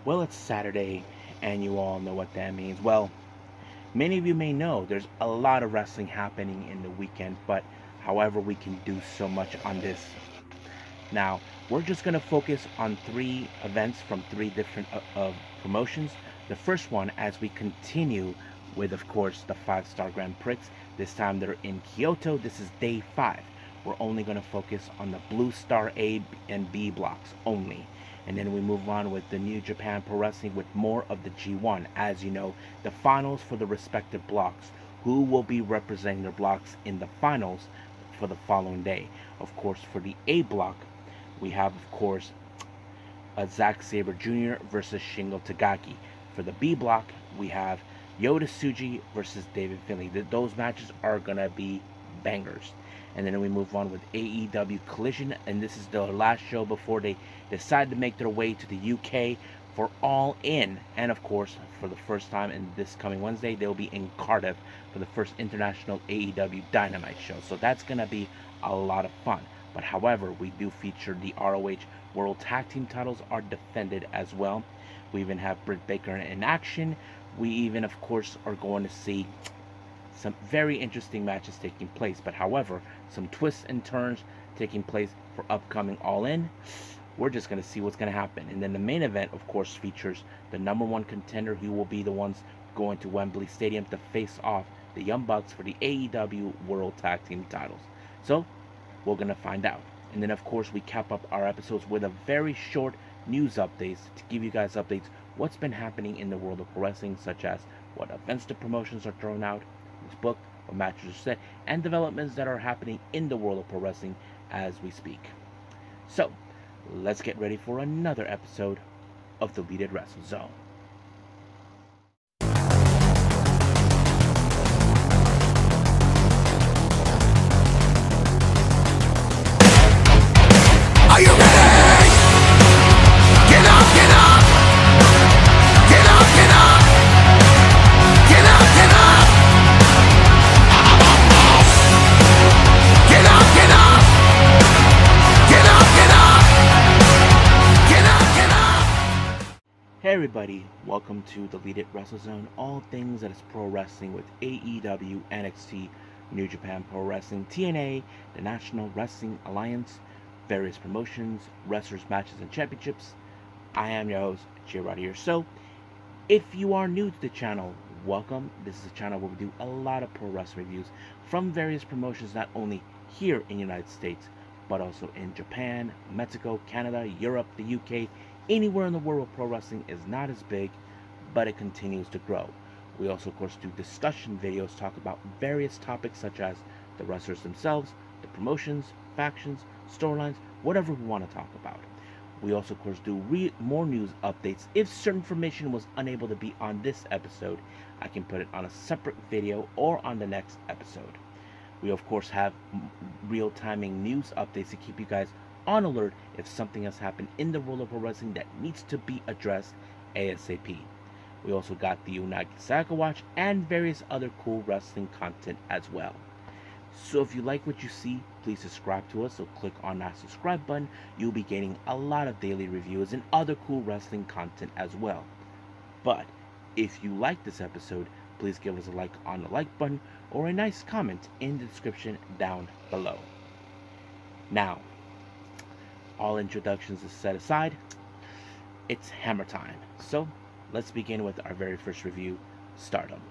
Well, it's Saturday, and you all know what that means. Well, many of you may know there's a lot of wrestling happening in the weekend, but however, we can do so much on this. Now, we're just going to focus on three events from three different promotions. The first one, as we continue with, of course, the 5-star Grand Prix. This time they're in Kyoto. This is day 5. We're only going to focus on the Blue Star A and B blocks only. And then we move on with the New Japan Pro Wrestling with more of the G1. As you know, the finals for the respective blocks. Who will be representing their blocks in the finals for the following day? Of course, for the A block, we have, of course, Zack Sabre Jr. versus Shingo Takagi. For the B block, we have Yota Tsuji versus David Finlay. Those matches are going to be bangers. And then we move on with AEW Collision, and this is the last show before they decide to make their way to the UK for All In. And of course, for the first time in this coming Wednesday, they'll be in Cardiff for the first international AEW Dynamite show. So that's going to be a lot of fun. But however, we do feature the ROH World Tag Team titles are defended as well. We even have Britt Baker in action. We even, of course, are going to see some very interesting matches taking place. But however, some twists and turns taking place for upcoming All In. We're just going to see what's going to happen. And then the main event, of course, features the #1 contender who will be the ones going to Wembley Stadium to face off the Young Bucks for the AEW World Tag Team titles. So, we're going to find out. And then, of course, we cap up our episodes with a very short news updates to give you guys updates what's been happening in the world of pro wrestling, such as what events the promotions are throwing out, who's booked, what matches are set, and developments that are happening in the world of pro wrestling as we speak. So, let's get ready for another episode of the Deleted Wrestle Zone. Are you ready? Get up, get up! Get up, get up! Get up, get up! Get up, get up! Get up, get up! Get up, get up! Hey everybody, welcome to the Deleted Wrestle Zone, all things that is pro wrestling with AEW, NXT, New Japan Pro Wrestling, TNA, the National Wrestling Alliance, various promotions, wrestlers, matches, and championships. I am your host, Jay right here. So, if you are new to the channel, welcome. This is a channel where we do a lot of pro wrestling reviews from various promotions, not only here in the United States, but also in Japan, Mexico, Canada, Europe, the UK, anywhere in the world where pro wrestling is not as big, but it continues to grow. We also, of course, do discussion videos, talk about various topics such as the wrestlers themselves, the promotions, factions, storylines, whatever we want to talk about. We also, of course, do more news updates. If certain information was unable to be on this episode, I can put it on a separate video or on the next episode. We, of course, have real-timing news updates to keep you guys on alert if something has happened in the world of pro wrestling that needs to be addressed ASAP. We also got the Unagi Saga Watch and various other cool wrestling content as well. So if you like what you see, please subscribe to us. So click on that subscribe button. You'll be getting a lot of daily reviews and other cool wrestling content as well. But if you like this episode, please give us a like on the like button or a nice comment in the description down below. Now, all introductions is set aside. It's hammer time. So let's begin with our very first review, Stardom.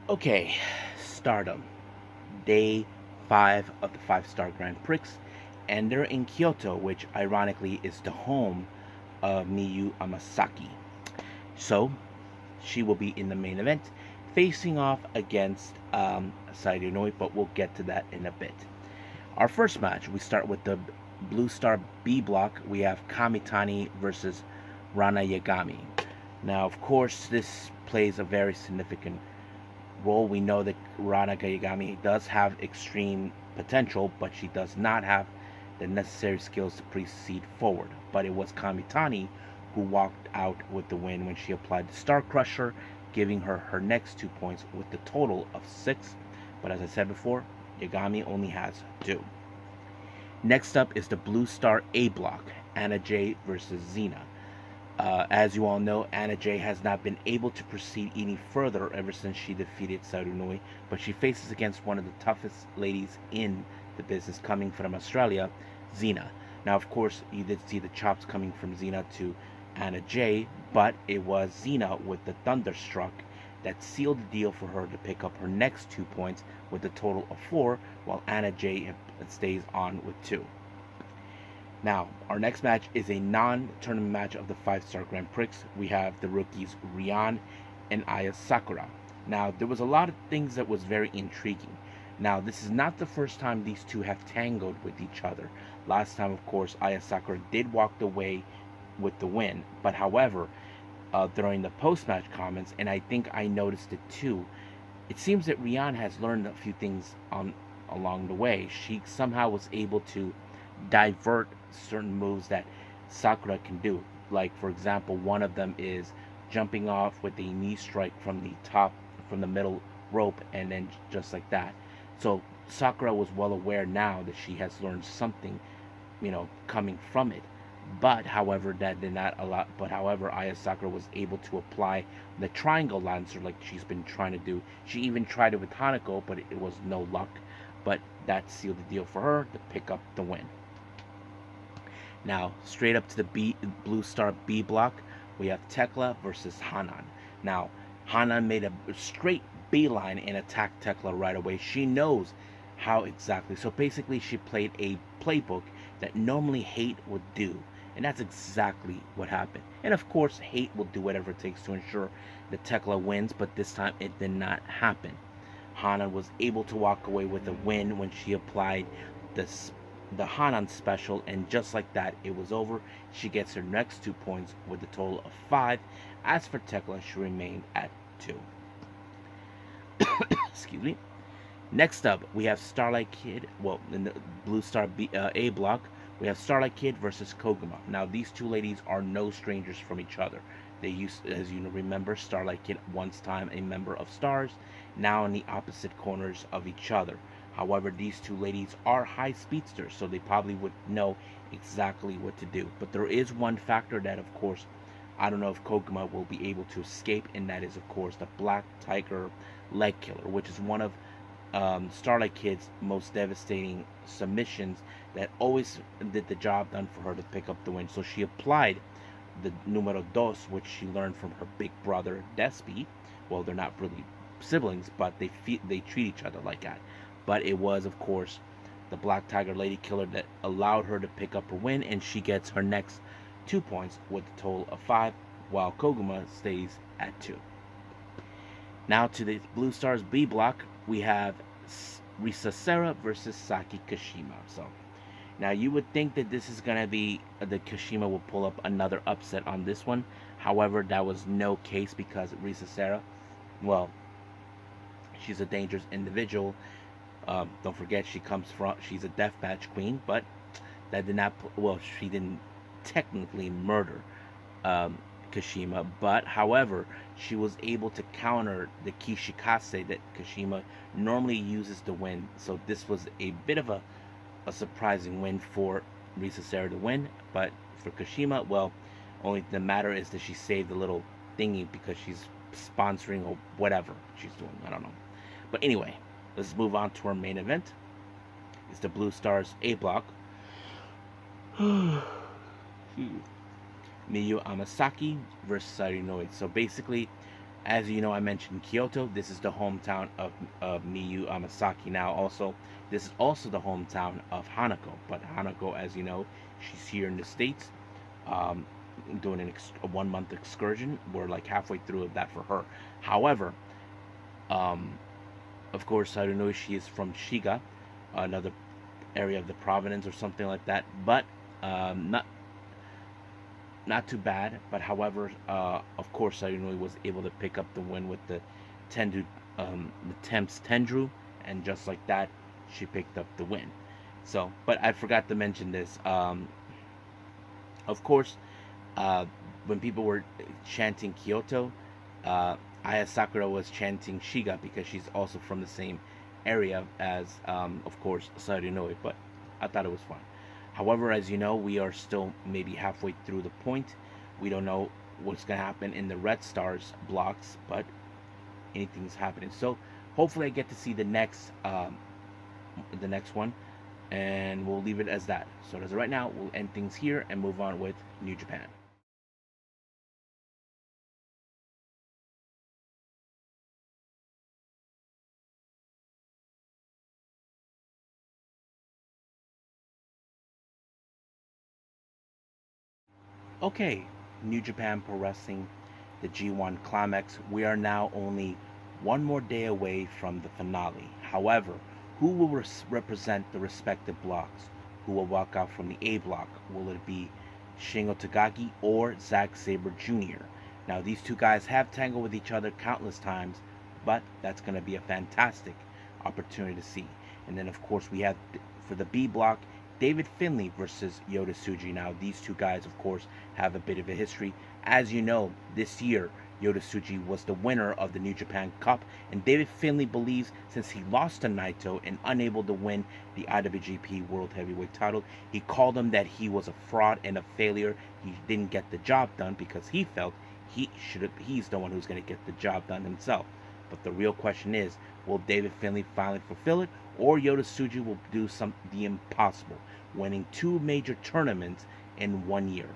Okay, Stardom, day 5 of the 5-star Grand Prix, and they're in Kyoto, which ironically is the home of Miyu Amasaki. So, she will be in the main event, facing off against Saito Inouye, but we'll get to that in a bit. Our first match, we start with the Blue Star B block. We have Kamitani versus Rana Yagami. Now, of course, this plays a very significant role. We know that Rana Yagami does have extreme potential, but she does not have the necessary skills to proceed forward. But it was Kamitani who walked out with the win when she applied the Star Crusher, giving her her next 2 points with the total of 6. But as I said before, Yagami only has 2. Next up is the Blue Star A block, Anna Jay versus Xena. As you all know, Anna Jay has not been able to proceed any further ever since she defeated Sarunoi, but she faces against one of the toughest ladies in the business coming from Australia, Xena. Now, of course, you did see the chops coming from Xena to Anna Jay, but it was Xena with the Thunderstruck that sealed the deal for her to pick up her next 2 points with a total of 4, while Anna Jay stays on with 2. Now, our next match is a non-tournament match of the 5-star Grand Prix. We have the rookies Rian and Aya Sakura. Now, there was a lot of things that was very intriguing. Now, this is not the first time these two have tangled with each other. Last time, of course, Aya Sakura did walk away with the win. But however, during the post-match comments, and I think I noticed it too, it seems that Rian has learned a few things along the way. She somehow was able to divert certain moves that Sakura can do. Like, for example, one of them is jumping off with a knee strike from the middle rope, and then just like that. So Sakura was well aware now that she has learned something, coming from it. But however, that did not allow. But however, Aya Sakura was able to apply the triangle lancer like she's been trying to do. She even tried it with Hanako, but it was no luck. But that sealed the deal for her to pick up the win. Now, straight up to the Blue Star B block, we have Tekla versus Hanan. Now, Hanan made a straight beeline and attacked Tekla right away. She knows how exactly. So basically, she played a playbook that normally Hate would do. And that's exactly what happened. And of course, Hate will do whatever it takes to ensure that Tekla wins, but this time it did not happen. Hanan was able to walk away with a win when she applied the Hanan special, and just like that, it was over. She gets her next 2 points with a total of 5. As for Tekla, she remained at 2. Excuse me. Next up, we have Starlight Kid. Well, in the Blue Star A block, we have Starlight Kid versus Koguma. Now, these two ladies are no strangers from each other. They used, as you remember, Starlight Kid once time a member of Stars, now in the opposite corners of each other. However, these two ladies are high speedsters, so they probably would know exactly what to do. But there is one factor that, of course, I don't know if Koguma will be able to escape, and that is, of course, the Black Tiger Leg Killer, which is one of Starlight Kid's most devastating submissions that always did the job done for her to pick up the win. So she applied the numero dos, which she learned from her big brother Despy. Well, they're not really siblings, but they treat each other like that. But it was, of course, the Black Tiger Lady Killer that allowed her to pick up her win, and she gets her next 2 points with a total of 5, while Koguma stays at 2. Now to the Blue Stars B block, we have Risa Sera versus Saki Kashima. So now you would think that this is going to be the Kashima will pull up another upset on this one. However, that was no case because Risa Sera, well, she's a dangerous individual. Don't forget she's a deathmatch queen, but that did not, well, she didn't technically murder Kashima, but however, she was able to counter the Kishikase that Kashima normally uses to win. So this was a bit of a surprising win for Risa Sera to win, but for Kashima, well, only the matter is that she saved the little thingy because she's sponsoring or whatever she's doing. I don't know. But anyway, let's move on to our main event. It's the Blue Stars A block. Miyu Amasaki versus Sarunoi. So basically, as you know, I mentioned Kyoto. This is the hometown of Miyu Amasaki. Now, also, this is also the hometown of Hanako. But Hanako, as you know, she's here in the States, doing a 1-month excursion. We're like halfway through that for her. However, of course, Sarunoi, she is from Shiga, another area of the province or something like that. But not too bad, but however, of course, Sarunoi was able to pick up the win with the Temps Tendru, and just like that, she picked up the win. So, but I forgot to mention this. Of course, when people were chanting Kyoto, Aya Sakura was chanting Shiga because she's also from the same area as, of course, Sarinoi. But I thought it was fun. However, as you know, we are still maybe halfway through the point. We don't know what's going to happen in the Red Stars blocks, but anything's happening. So hopefully I get to see the next one, and we'll leave it as that. So as of right now, we'll end things here and move on with New Japan. Okay, New Japan Pro Wrestling, the G1 Climax. We are now only one more day away from the finale. However, who will represent the respective blocks? Who will walk out from the A block? Will it be Shingo Takagi or Zack Sabre Jr.? Now, these two guys have tangled with each other countless times, but that's going to be a fantastic opportunity to see. And then, of course, we have for the B block, David Finlay versus Yota Tsuji. Now, these two guys, of course, have a bit of a history. As you know, this year, Yota Tsuji was the winner of the New Japan Cup, and David Finlay believes since he lost to Naito and unable to win the IWGP World Heavyweight title, he called him that he was a fraud and a failure. He didn't get the job done because he felt he's the one who's going to get the job done himself. But the real question is, will David Finlay finally fulfill it, or Yota Tsuji will do the impossible, winning 2 major tournaments in 1 year?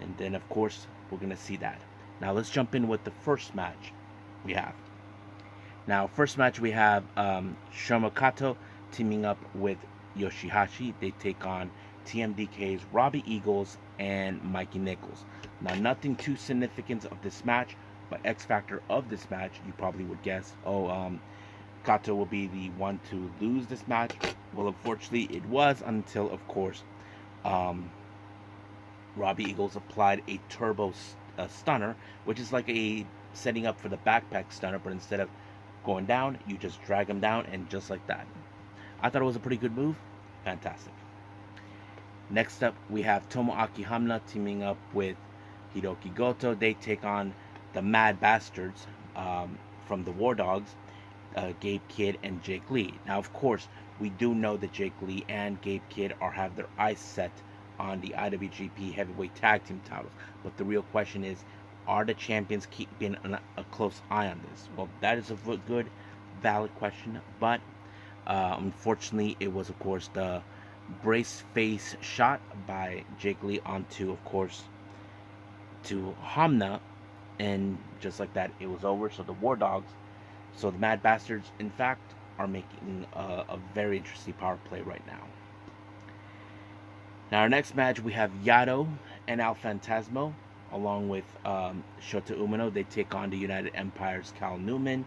And then, of course, we're going to see that. Now, let's jump in with the first match we have. Now, first match we have Shomo Kato teaming up with Yoshihashi. They take on TMDK's Robbie Eagles and Mikey Nichols. Now, nothing too significant of this match, but X factor of this match, you probably would guess, Kato will be the one to lose this match. Well, unfortunately, it was until, of course, Robbie Eagles applied a turbo stunner, which is like a setting up for the backpack stunner, but instead of going down, you just drag him down, and just like that. I thought it was a pretty good move. Fantastic. Next up, we have Tomoaki Hamna teaming up with Hiroki Goto. They take on the Mad Bastards from the War Dogs, Gabe Kidd and Jake Lee. Now, of course, we do know that Jake Lee and Gabe Kidd have their eyes set on the IWGP Heavyweight Tag Team titles. But the real question is, are the champions keeping a close eye on this? Well, that is a good, valid question. But unfortunately, it was, of course, the brace face shot by Jake Lee onto, of course, to Hamna. And just like that, it was over. So the War Dogs, so the Mad Bastards, in fact, are making a very interesting power play right now. Now, our next match, we have Yado and El Phantasmo, along with Shota Umino. They take on the United Empire's Cal Newman,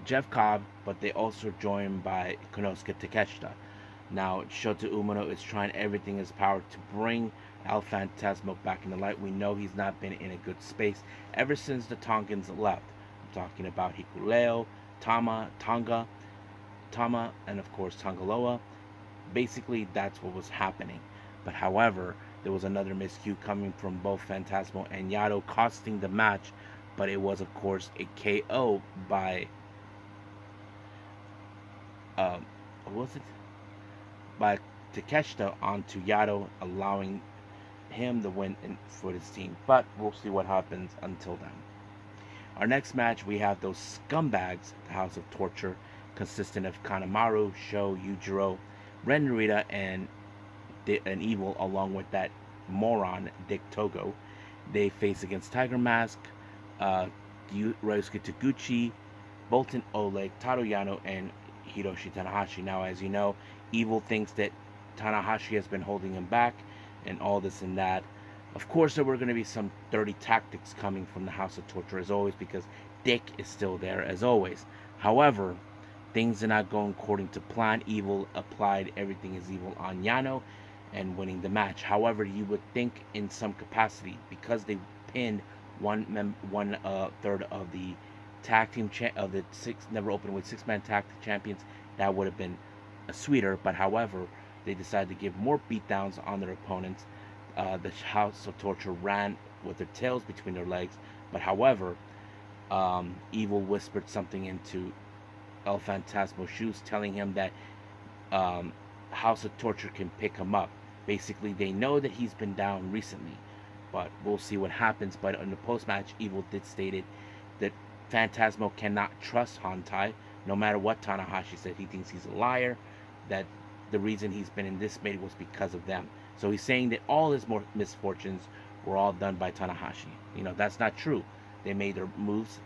Jeff Cobb, but they also joined by Konosuke Takeshita. Now, Shota Umino is trying everything in his power to bring El Phantasmo back in the light. We know he's not been in a good space ever since the Tongans left. I'm talking about Hikuleo, Tama, and of course Tangaloa. Basically, that's what was happening. But however, there was another miscue coming from both Phantasmo and Yado, costing the match. But it was, of course, a KO by by Takeshita onto Yado, allowing him the win for his team. But we'll see what happens until then. Our next match, we have those scumbags, the House of Torture, consisting of Kanemaru, Sho, Yujiro, Ren Narita, and Evil, along with that moron Dick Togo. They face against Tiger Mask, Ryosuke Taguchi, Bolton Oleg, Taro Yano, and Hiroshi Tanahashi. Now, as you know, Evil thinks that Tanahashi has been holding him back and all this and that. Of course, there were going to be some dirty tactics coming from the House of Torture, as always, because Dick is still there, as always. However, things are not going according to plan. Evil applied everything is evil on Yano and winning the match. However, you would think in some capacity, because they pinned one third of the tag team of the never open with 6-man tag team champions, that would have been sweeter. But however, they decided to give more beatdowns on their opponents. the House of Torture ran with their tails between their legs. But however, Evil whispered something into El Fantasmo's shoes, telling him that House of Torture can pick him up. Basically, they know that he's been down recently, but we'll see what happens. But in the post-match, Evil did stated that Phantasmo cannot trust Hantai, no matter what Tanahashi said. He thinks he's a liar, that the reason he's been in this mate was because of them. So he's saying that all his misfortunes were all done by Tanahashi. You know, that's not true. They made their moves.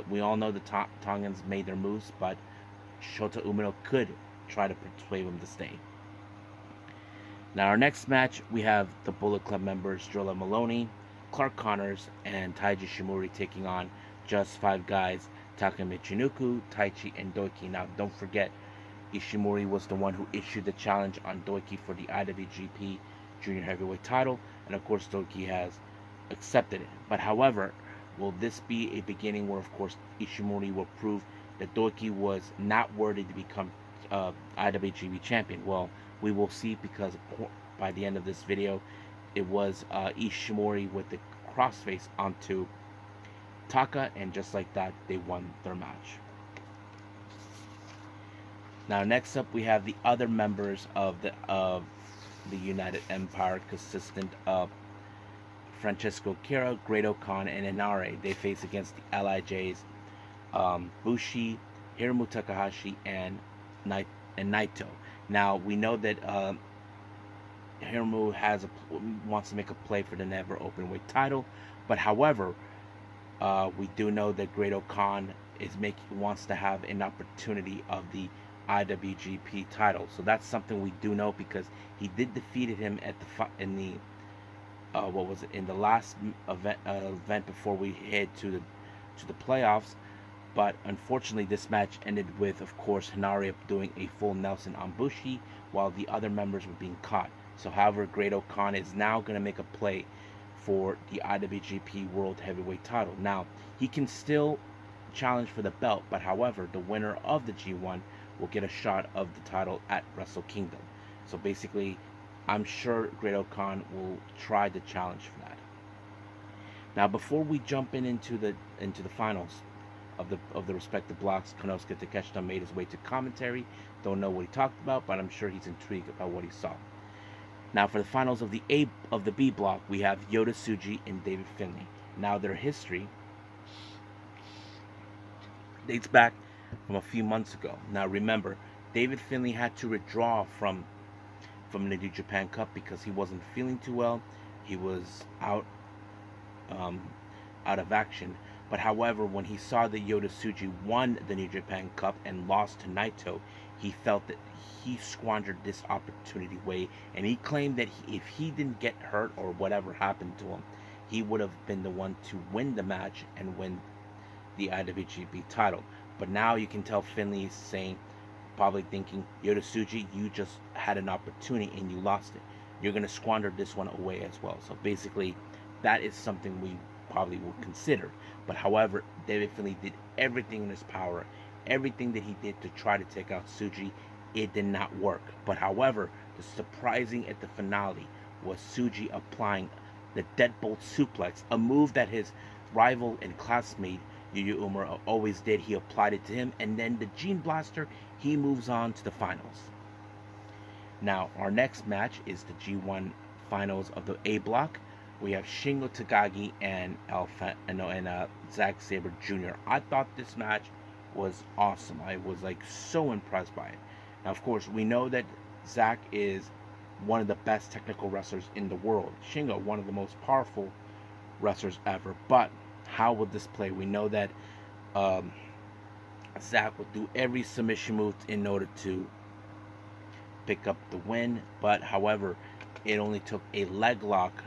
We all know the Tongans made their moves, but Shota Umino could try to persuade him to stay. Now, our next match, we have the Bullet Club members, Drilla Maloney, Clark Connors, and Taiji Shimori taking on Just Five Guys, Taka Michinoku, Taichi, and Doiki. Now, don't forget, Ishimori was the one who issued the challenge on Doiki for the IWGP Junior Heavyweight title, and of course, Doiki has accepted it. But however, will this be a beginning where, of course, Ishimori will prove that Doiki was not worthy to become IWGP champion? Well, we will see, because by the end of this video, it was Ishimori with the crossface onto Taka, and just like that, they won their match. Now, next up, we have the other members of the United Empire, consistent of Francesco Kira, Great Khan, and Inare. They face against the LIJs, Bushi, Hiromu Takahashi, and Naito. Now, we know that Hiromu wants to make a play for the Never Openweight title, but however, we do know that Great Khan wants to have an opportunity of the IWGP title. So that's something we do know, because he did defeat him at in the last event before we head to the playoffs. But unfortunately, this match ended with, of course, Hinari doing a full Nelson on Bushi while the other members were being caught. So however, Great Khan is now going to make a play for the IWGP World Heavyweight title. Now, he can still challenge for the belt, but however, the winner of the G1 will get a shot of the title at Wrestle Kingdom. So basically, I'm sure Great Khan will try the challenge for that. Now, before we jump into the finals of the respective blocks, Konosuke Takeshita made his way to commentary. Don't know what he talked about, but I'm sure he's intrigued about what he saw. Now, for the finals of the B block, we have Yota Tsuji and David Finlay. Now, their history dates back from a few months ago. Now, remember, David Finlay had to withdraw from the New Japan Cup because he wasn't feeling too well. He was out of action. But however, when he saw that Yota Tsuji won the New Japan Cup and lost to Naito, he felt that he squandered this opportunity away, and he claimed that if he didn't get hurt or whatever happened to him, he would have been the one to win the match and win the IWGP title. But now you can tell Finlay is saying, probably thinking, Yota Tsuji, you just had an opportunity and you lost it. You're going to squander this one away as well. So basically, that is something we probably will consider. But however, David Finlay did everything in his power, everything that he did to try to take out Tsuji. It did not work. But however, the surprising at the finale was Tsuji applying the deadbolt suplex, a move that his rival and classmate Yuya Uemura always did. He applied it to him, and then the Gene Blaster, he moves on to the finals. Now, our next match is the G1 finals of the A block. We have Shingo Takagi and Zack Sabre Jr. I thought this match was awesome. I was like so impressed by it. Now, of course, we know that Zack is one of the best technical wrestlers in the world. Shingo, one of the most powerful wrestlers ever. But how will this play? We know that Zack will do every submission move in order to pick up the win. But however, it only took a leg lock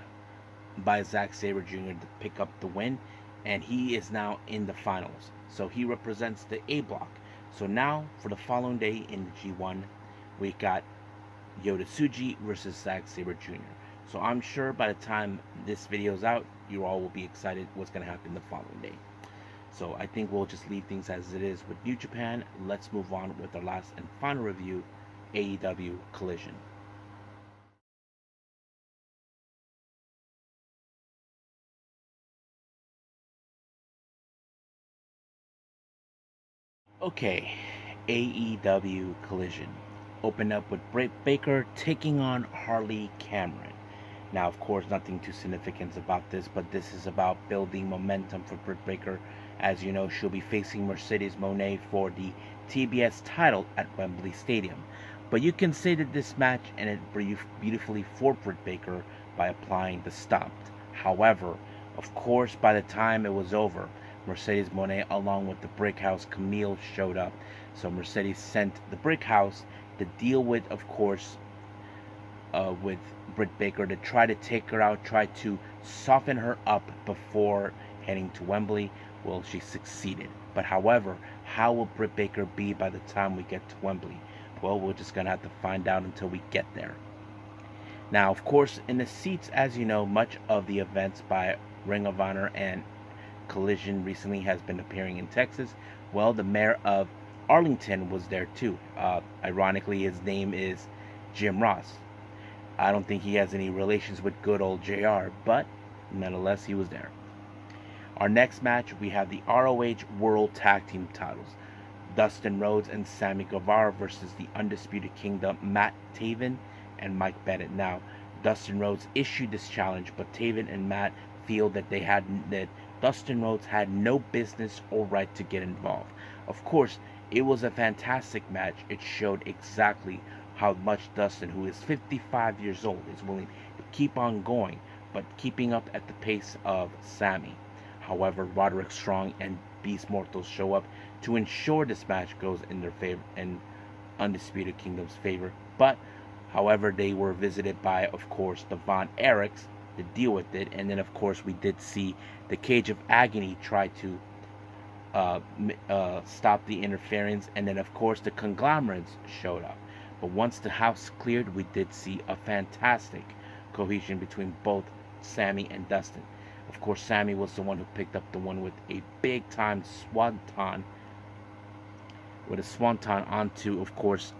by Zack Sabre Jr. to pick up the win, and he is now in the finals. So he represents the A block. So now for the following day in the G1, we got Yota Tsuji versus Zack Sabre Jr. So I'm sure by the time this video is out, you all will be excited what's going to happen the following day. So I think we'll just leave things as it is with New Japan. Let's move on with our last and final review, AEW Collision. Okay, AEW Collision opened up with Britt Baker taking on Harley Cameron. Now, of course, nothing too significant about this, but this is about building momentum for Britt Baker. As you know, she'll be facing Mercedes Moné for the TBS title at Wembley Stadium. But you can say that this match ended beautifully for Britt Baker by applying the stomp. However, of course, by the time it was over, Mercedes Moné along with the Brick House Camille showed up. So Mercedes sent the Brick House to deal with, of course, with Britt Baker to try to take her out, try to soften her up before heading to Wembley. Well, she succeeded. But however, how will Britt Baker be by the time we get to Wembley? Well, we're just going to have to find out until we get there. Now, of course, in the seats, as you know, much of the events by Ring of Honor and Collision recently has been appearing in Texas. Well, the mayor of Arlington was there too. Ironically, his name is Jim Ross. I don't think he has any relations with good old JR, but nonetheless, he was there. Our next match, we have the ROH World Tag Team titles. Dustin Rhodes and Sammy Guevara versus the Undisputed Kingdom, Matt Taven and Mike Bennett. Now, Dustin Rhodes issued this challenge, but Taven and Matt feel that Dustin Rhodes had no business or right to get involved. Of course, it was a fantastic match. It showed exactly how much Dustin, who is 55 years old, is willing to keep on going, but keeping up at the pace of Sammy. However, Roderick Strong and Beast Mortal show up to ensure this match goes in their favor and Undisputed Kingdom's favor. But, however, they were visited by, of course, the Von Erichs to deal with it. And then, of course, we did see the Cage of Agony try to stop the interference. And then, of course, the Conglomerates showed up. But once the house cleared, we did see a fantastic cohesion between both Sammy and Dustin. Of course, Sammy was the one who picked up the one with a big-time swanton. With a swanton onto, of course,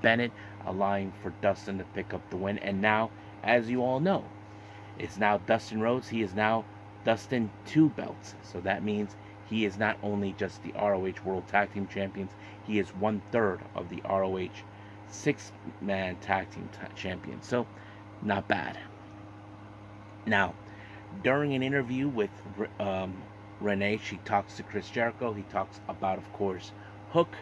Bennett, allowing for Dustin to pick up the win. And now, as you all know, it's now Dustin Rhodes. He is now Dustin 2 belts. So that means he is not only just the ROH World Tag Team Champions, he is 1/3 of the ROH 6-man Tag Team Champion. So, not bad. Now, during an interview with Renee, she talks to Chris Jericho. He talks about, of course, Hook,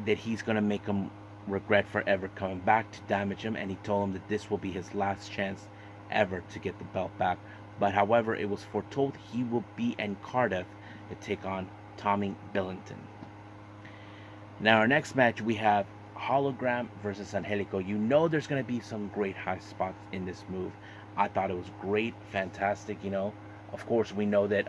that he's going to make him regret forever coming back to damage him, and he told him that this will be his last chance ever to get the belt back. But however, it was foretold he will be in Cardiff to take on Tommy Billington. Now, our next match, we have Hologram versus Angelico. You know there's going to be some great high spots in this move. I thought it was great, fantastic, you know. Of course, we know that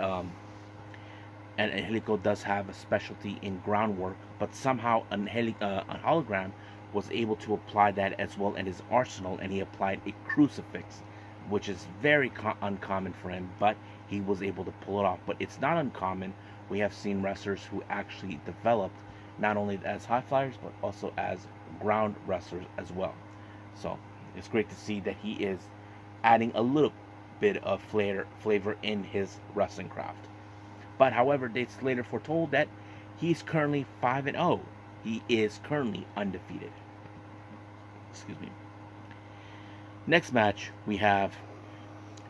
Angelico does have a specialty in groundwork, but somehow Hologram was able to apply that as well in his arsenal, and he applied a crucifix, which is very uncommon for him, but he was able to pull it off. But it's not uncommon. We have seen wrestlers who actually developed not only as high flyers, but also as ground wrestlers as well. So it's great to see that he is adding a little bit of flavor in his wrestling craft. But however, it's later foretold that he's currently 5-0. He is currently undefeated. Excuse me. Next match, we have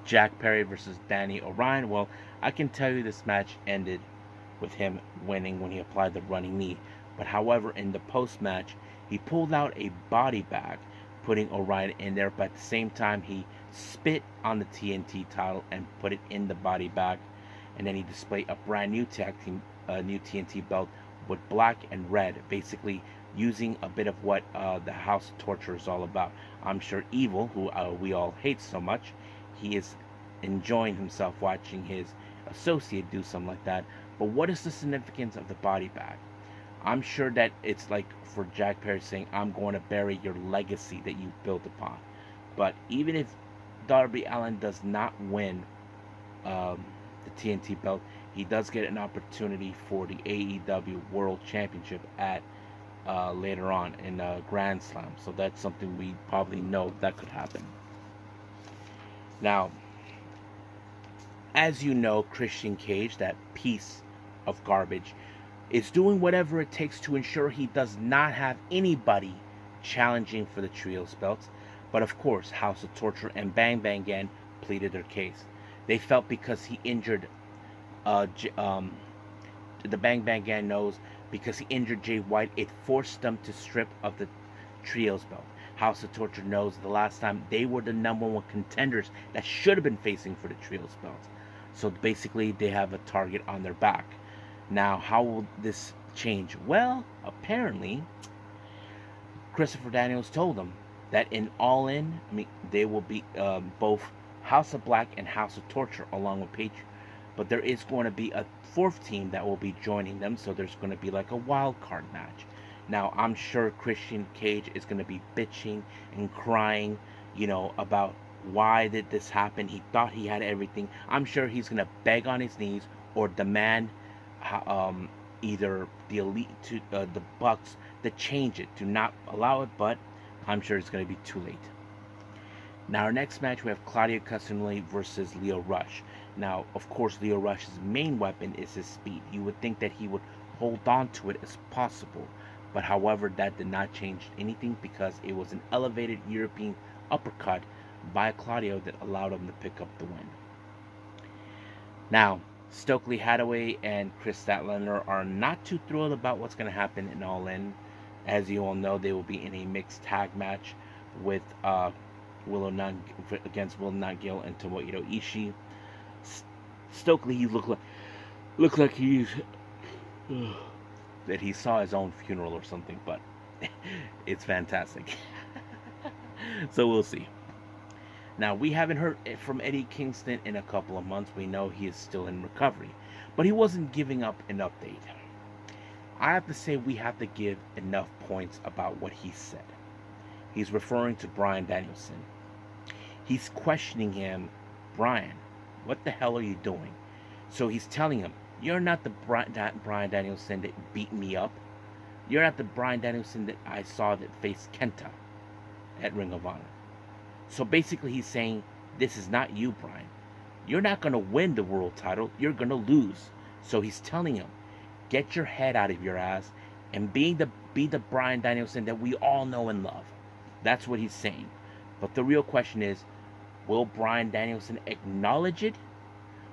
Jack Perry versus Danny O'Ryan. Well, I can tell you this match ended with him winning when he applied the running knee. But however, in the post-match, he pulled out a body bag, putting O'Ryan in there, but at the same time, he spit on the TNT title and put it in the body bag. And then he displayed a brand new new TNT belt with black and red, basically using a bit of what the House of Torture is all about. I'm sure Evil, who we all hate so much, he is enjoying himself watching his associate do something like that. But what is the significance of the body bag? I'm sure that it's like for Jack Perry saying, I'm going to bury your legacy that you built upon. But even if Darby Allin does not win the TNT belt, he does get an opportunity for the AEW World Championship at later on in Grand Slam. So that's something we probably know that could happen. Now, as you know, Christian Cage, that piece of garbage, is doing whatever it takes to ensure he does not have anybody challenging for the trios belts. But of course, House of Torture and Bang Bang Gang pleaded their case. They felt because he injured the Bang Bang Gang knows because he injured Jay White, it forced them to strip of the trios belt. House of Torture knows the last time they were the #1 contenders that should have been facing for the trios belt. So basically, they have a target on their back. Now, how will this change? Well, apparently, Christopher Daniels told them that in All In, they will be both House of Black and House of Torture along with Patriot. But there is going to be a fourth team that will be joining them, so there's going to be like a wild card match. Now, I'm sure Christian Cage is going to be bitching and crying, about why did this happen. He thought he had everything. I'm sure he's going to beg on his knees or demand either the Elite to the Bucks to change it, to not allow it, but I'm sure it's going to be too late. Now, our next match, we have Claudio Castagnoli versus Lio Rush. Now, of course, Lio Rush's main weapon is his speed. You would think that he would hold on to it as possible. But however, that did not change anything because it was an elevated European uppercut by Claudio that allowed him to pick up the win. Now, Stokely Hathaway and Chris Statlander are not too thrilled about what's going to happen in All In. As you all know, they will be in a mixed tag match with against Will Not Gill and Tomohiro Ishii. Stokely, he looked like he's that he saw his own funeral or something, but it's fantastic. So we'll see. Now, we haven't heard from Eddie Kingston in a couple of months. We know he is still in recovery, but he wasn't giving up an update. I have to say we have to give enough points about what he said. He's referring to Bryan Danielson. He's questioning him, Bryan, what the hell are you doing? So he's telling him, you're not the Bryan Danielson that beat me up. You're not the Bryan Danielson that I saw that faced Kenta at Ring of Honor. So basically he's saying, this is not you, Bryan. You're not going to win the world title. You're going to lose. So he's telling him, get your head out of your ass and be the Bryan Danielson that we all know and love. That's what he's saying. But the real question is, will Bryan Danielson acknowledge it?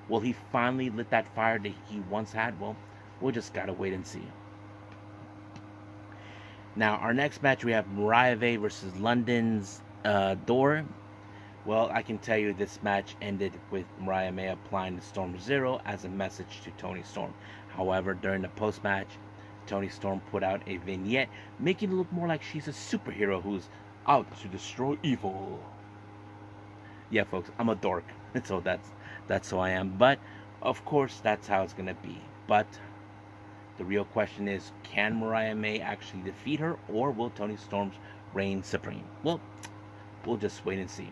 Will he finally lit that fire that he once had? Well, we'll just gotta wait and see. Now, our next match, we have Mariah May versus London's Door. Well, I can tell you this match ended with Mariah May applying the Storm Zero as a message to Toni Storm. However, during the post-match, Toni Storm put out a vignette, making it look more like she's a superhero who's out to destroy evil. Yeah, folks, I'm a dork, so that's who I am. But of course, that's how it's gonna be. But the real question is, can Mariah May actually defeat her, or will Toni Storm reign supreme? Well, we'll just wait and see.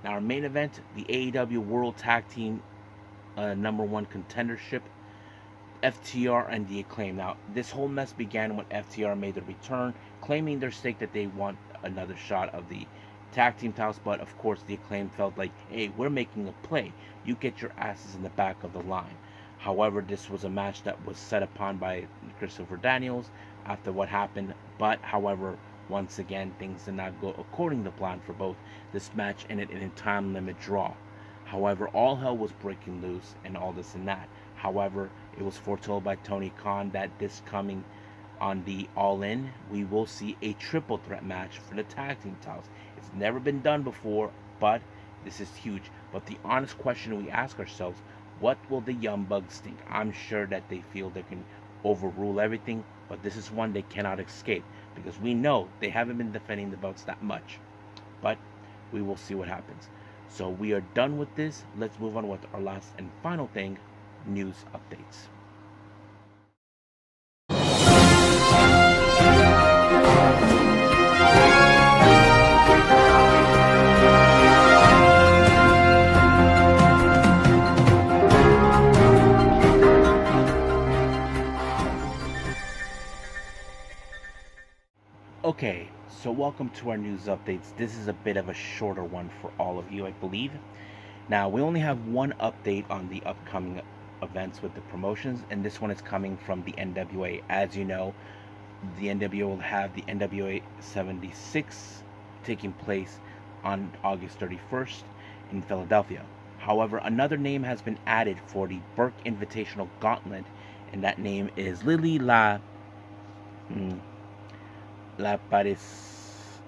Now, our main event, the AEW World Tag Team #1 contendership, FTR and The Acclaim. Now, this whole mess began when FTR made the return, claiming their stake that they want another shot of the tag team titles, but of course The Acclaim felt like, hey, we're making a play. You get your asses in the back of the line. However, this was a match that was set upon by Christopher Daniels after what happened, but however, once again, things did not go according to plan for both. This match ended in a time limit draw. However, all hell was breaking loose and all this and that. However, it was foretold by Tony Khan that this coming on the All In, we will see a triple threat match for the tag team titles. It's never been done before, but this is huge. But the honest question we ask ourselves, what will the Young Bucks think? I'm sure that they feel they can overrule everything, but this is one they cannot escape, because we know they haven't been defending the belts that much. But we will see what happens. So we are done with this. Let's move on with our last and final thing, news updates. Okay, so welcome to our news updates. This is a bit of a shorter one for all of you, I believe. Now, we only have one update on the upcoming events with the promotions, and this one is coming from the NWA. As you know, the NWA will have the NWA 76 taking place on August 31st in Philadelphia. However, another name has been added for the Burke Invitational Gauntlet, and that name is Lily La Paris.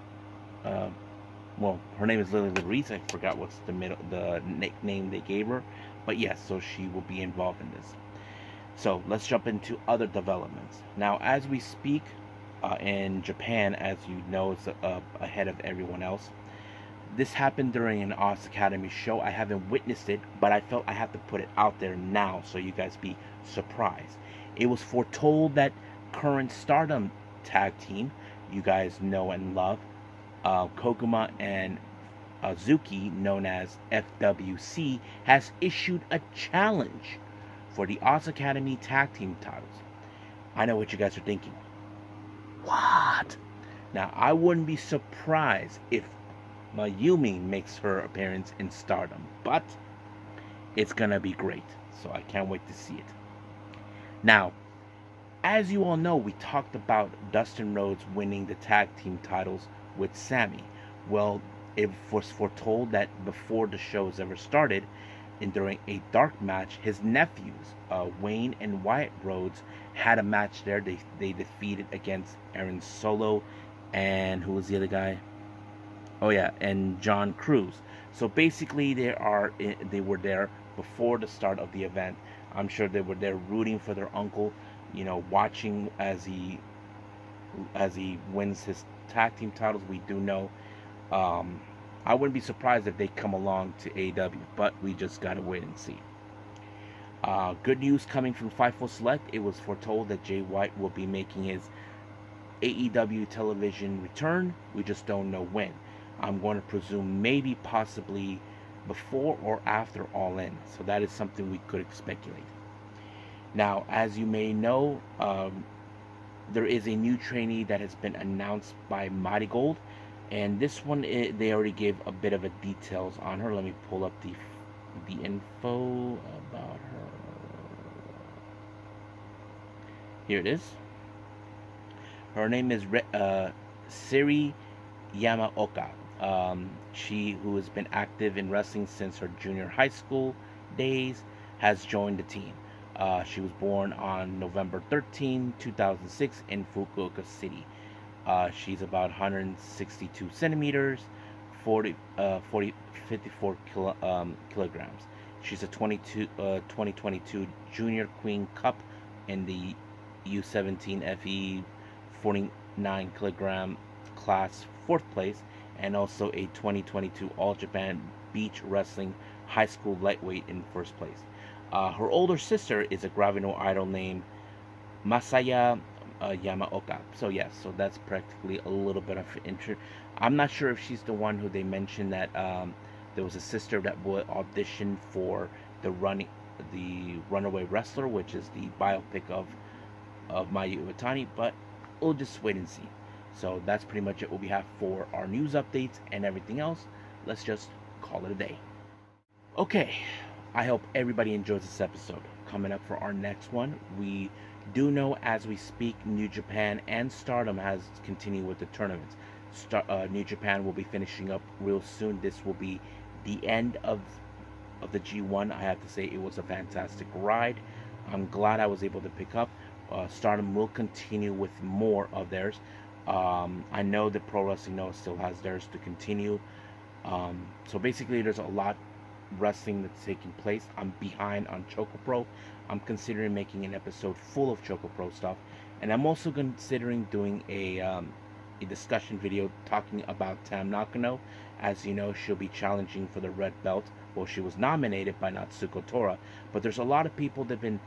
Well, her name is Lily Larice. I forgot what's the nickname they gave her, but yes, so she will be involved in this. So let's jump into other developments. Now, as we speak, in Japan, as you know, it's ahead of everyone else. This happened during an Oz Academy show. I haven't witnessed it, but I felt I have to put it out there now so you guys be surprised. It was foretold that current Stardom tag team, you guys know and love, Koguma and Azuki, known as FWC, has issued a challenge for the Oz Academy tag team titles. I know what you guys are thinking. What? Now, I wouldn't be surprised if Mayumi makes her appearance in Stardom, but it's gonna be great, so I can't wait to see it. Now, as you all know, we talked about Dustin Rhodes winning the tag team titles with Sammy. Well, it was foretold that before the shows ever started, and during a dark match, his nephews, Wayne and Wyatt Rhodes, had a match there. They defeated against Aaron Solo, and who was the other guy? Oh yeah, and John Cruz. So basically, they were there before the start of the event. I'm sure they were there rooting for their uncle, you know, watching as he wins his tag team titles. We do know. I wouldn't be surprised if they come along to AEW, but we just gotta wait and see. Good news coming from Fightful Select. It was foretold that Jay White will be making his AEW television return. We just don't know when. I'm going to presume maybe possibly before or after All In. So that is something we could speculate. Now, as you may know, there is a new trainee that has been announced by MARIGOLD. And this one, they already gave a bit of a details on her. Let me pull up the info about her. Here it is. Her name is Siri Yamaoka. She, who has been active in wrestling since her junior high school days, has joined the team. She was born on November 13, 2006 in Fukuoka City. She's about 162 centimeters, 54 kilograms. She's a 2022 Junior Queen Cup in the U17 FE 49 kilogram class, 4th place, and also a 2022 All Japan Beach Wrestling High School Lightweight in 1st place. Her older sister is a Gravino idol named Masaya Yamaoka. So yes, so that's practically a little bit of intro. I'm not sure if she's the one who they mentioned that there was a sister that would audition for the Runaway Wrestler, which is the biopic of Mayu Iwatani, but we'll just wait and see. So that's pretty much it what we have for our news updates and everything else. Let's just call it a day. Okay, I hope everybody enjoys this episode. Coming up for our next one, we do know as we speak, New Japan and Stardom has continued with the tournaments. New Japan will be finishing up real soon. This will be the end of the G1. I have to say it was a fantastic ride. I'm glad I was able to pick up. Stardom will continue with more of theirs. I know that Pro Wrestling Noah still has theirs to continue. So basically there's a lot wrestling that's taking place. I'm behind on Choco Pro. I'm considering making an episode full of Choco Pro stuff, and I'm also considering doing a discussion video talking about Tam Nakano. As you know, she'll be challenging for the red belt. Well, she was nominated by Natsuko Tora, but there's a lot of people that have been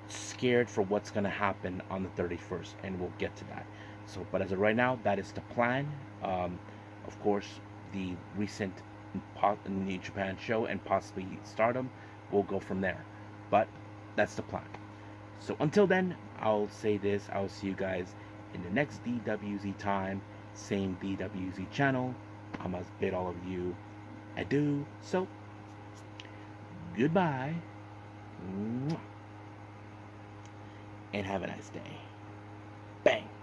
scared for what's going to happen on the 31st, and we'll get to that. So, but as of right now, that is the plan. Of course, the recent New Japan show and possibly Stardom will go from there, but that's the plan. So until then, I'll say this: I'll see you guys in the next DWZ time, same DWZ channel. I must bid all of you adieu. So goodbye And have a nice day. Bang.